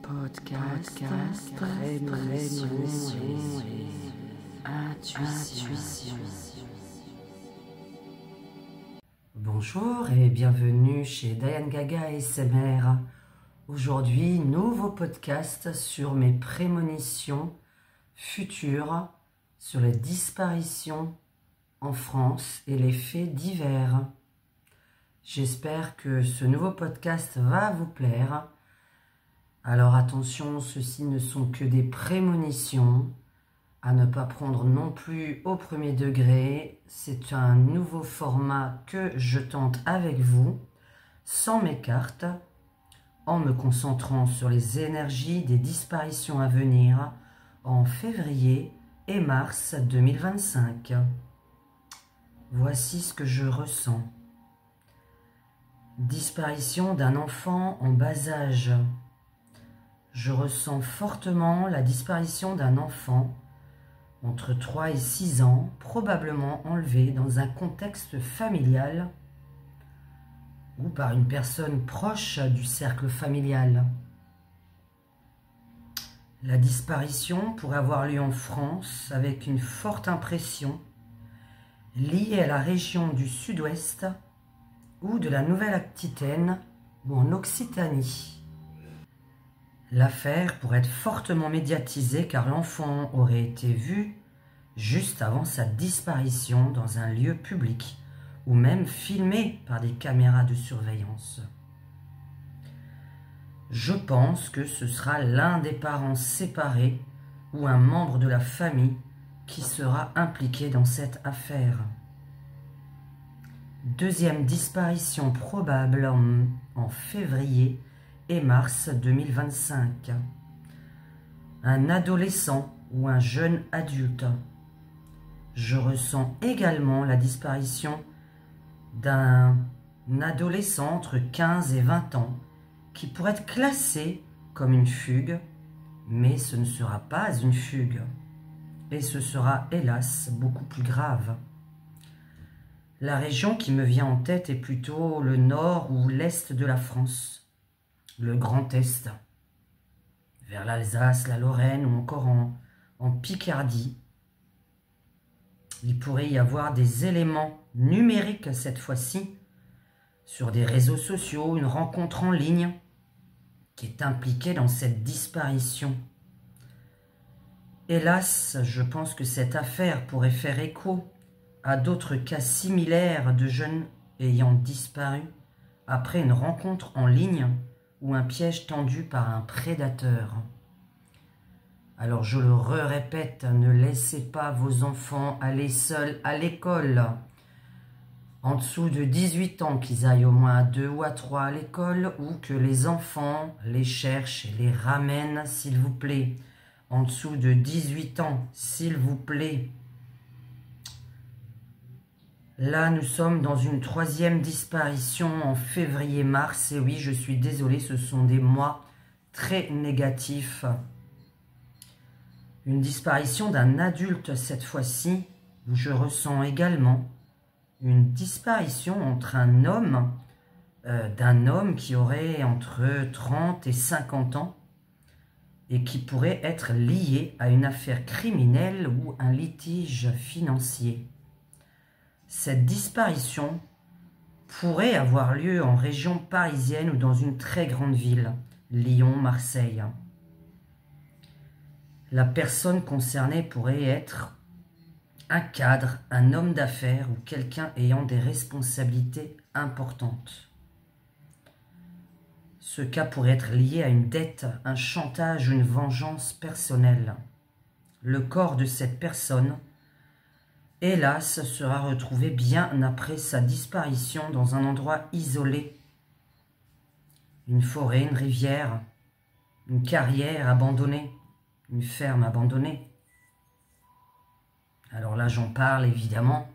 Podcast Prémonition et Intuition. Bonjour et bienvenue chez Diane Gaga ASMR. Aujourd'hui, nouveau podcast sur mes prémonitions futures sur les disparitions en France et les faits divers. J'espère que ce nouveau podcast va vous plaire. Alors attention, ceci ne sont que des prémonitions, à ne pas prendre non plus au premier degré. C'est un nouveau format que je tente avec vous, sans mes cartes, en me concentrant sur les énergies des disparitions à venir en février et mars 2025. Voici ce que je ressens. Disparition d'un enfant en bas âge. Je ressens fortement la disparition d'un enfant entre 3 et 6 ans, probablement enlevé dans un contexte familial ou par une personne proche du cercle familial. La disparition pourrait avoir lieu en France avec une forte impression liée à la région du Sud-Ouest ou de la Nouvelle-Aquitaine ou en Occitanie. L'affaire pourrait être fortement médiatisée car l'enfant aurait été vu juste avant sa disparition dans un lieu public ou même filmé par des caméras de surveillance. Je pense que ce sera l'un des parents séparés ou un membre de la famille qui sera impliqué dans cette affaire. Deuxième disparition probable en février et mars 2025. Un adolescent ou un jeune adulte. Je ressens également la disparition d'un adolescent entre 15 et 20 ans qui pourrait être classé comme une fugue, mais ce ne sera pas une fugue. Et ce sera, hélas, beaucoup plus grave. La région qui me vient en tête est plutôt le nord ou l'est de la France. Le Grand Est, vers l'Alsace, la Lorraine ou encore en Picardie. Il pourrait y avoir des éléments numériques cette fois-ci, sur des réseaux sociaux, une rencontre en ligne qui est impliquée dans cette disparition. Hélas, je pense que cette affaire pourrait faire écho à d'autres cas similaires de jeunes ayant disparu après une rencontre en ligne ou un piège tendu par un prédateur. Alors je le répète, ne laissez pas vos enfants aller seuls à l'école. En dessous de 18 ans, qu'ils aillent au moins à 2 ou à 3 à l'école, ou que les enfants les cherchent et les ramènent, s'il vous plaît. En dessous de 18 ans, s'il vous plaît. Là, nous sommes dans une troisième disparition en février-mars. Et oui, je suis désolée, ce sont des mois très négatifs. Une disparition d'un adulte cette fois-ci, où je ressens également une disparition entre un homme, d'un homme qui aurait entre 30 et 50 ans et qui pourrait être lié à une affaire criminelle ou un litige financier. Cette disparition pourrait avoir lieu en région parisienne ou dans une très grande ville, Lyon, Marseille. La personne concernée pourrait être un cadre, un homme d'affaires ou quelqu'un ayant des responsabilités importantes. Ce cas pourrait être lié à une dette, un chantage ou une vengeance personnelle. Le corps de cette personne, hélas, sera retrouvé bien après sa disparition dans un endroit isolé. Une forêt, une rivière, une carrière abandonnée, une ferme abandonnée. Alors là, j'en parle évidemment,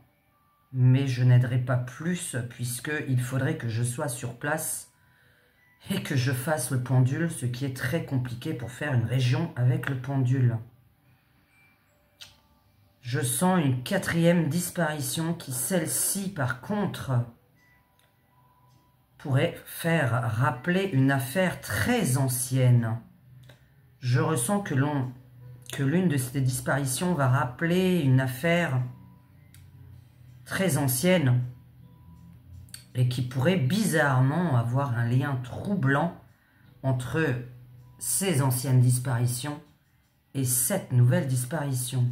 mais je n'aiderai pas plus puisqu'il faudrait que je sois sur place et que je fasse le pendule, ce qui est très compliqué pour faire une région avec le pendule. Je sens une quatrième disparition qui, celle-ci, par contre, pourrait faire rappeler une affaire très ancienne. Je ressens que l'une de ces disparitions va rappeler une affaire très ancienne et qui pourrait bizarrement avoir un lien troublant entre ces anciennes disparitions et cette nouvelle disparition.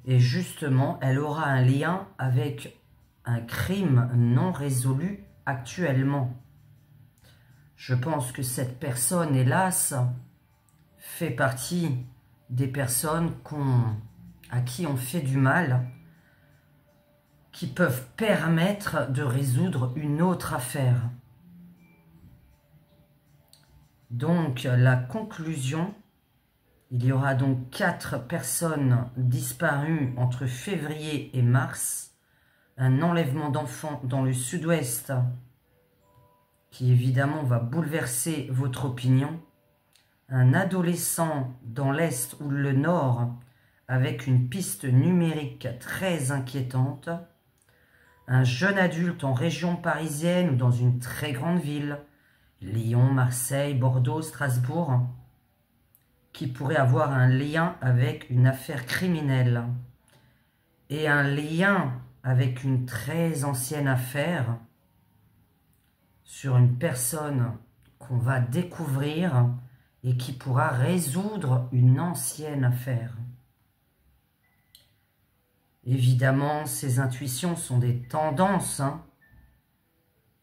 Et justement, elle aura un lien avec un crime non résolu actuellement. Je pense que cette personne, hélas, fait partie des personnes à qui on fait du mal, qui peuvent permettre de résoudre une autre affaire. Donc, la conclusion, il y aura donc 4 personnes disparues entre février et mars, un enlèvement d'enfants dans le sud-ouest qui évidemment va bouleverser votre opinion, un adolescent dans l'est ou le nord avec une piste numérique très inquiétante, un jeune adulte en région parisienne ou dans une très grande ville, Lyon, Marseille, Bordeaux, Strasbourg, qui pourrait avoir un lien avec une affaire criminelle et un lien avec une très ancienne affaire sur une personne qu'on va découvrir et qui pourra résoudre une ancienne affaire. Évidemment, ces intuitions sont des tendances,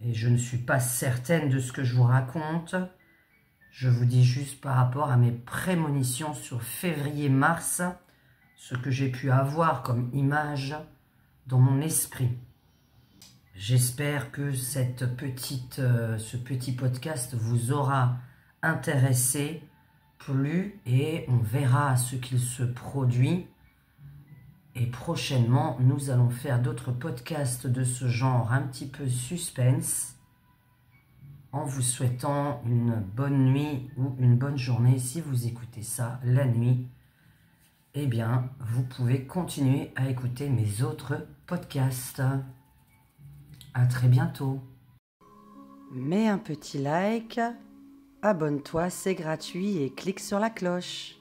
et je ne suis pas certaine de ce que je vous raconte. Je vous dis juste par rapport à mes prémonitions sur février-mars, ce que j'ai pu avoir comme image dans mon esprit. J'espère que ce petit podcast vous aura intéressé, plu, et on verra ce qu'il se produit. Et prochainement, nous allons faire d'autres podcasts de ce genre un petit peu suspense, en vous souhaitant une bonne nuit ou une bonne journée. Si vous écoutez ça la nuit, eh bien, vous pouvez continuer à écouter mes autres podcasts. À très bientôt. Mets un petit like, abonne-toi, c'est gratuit et clique sur la cloche.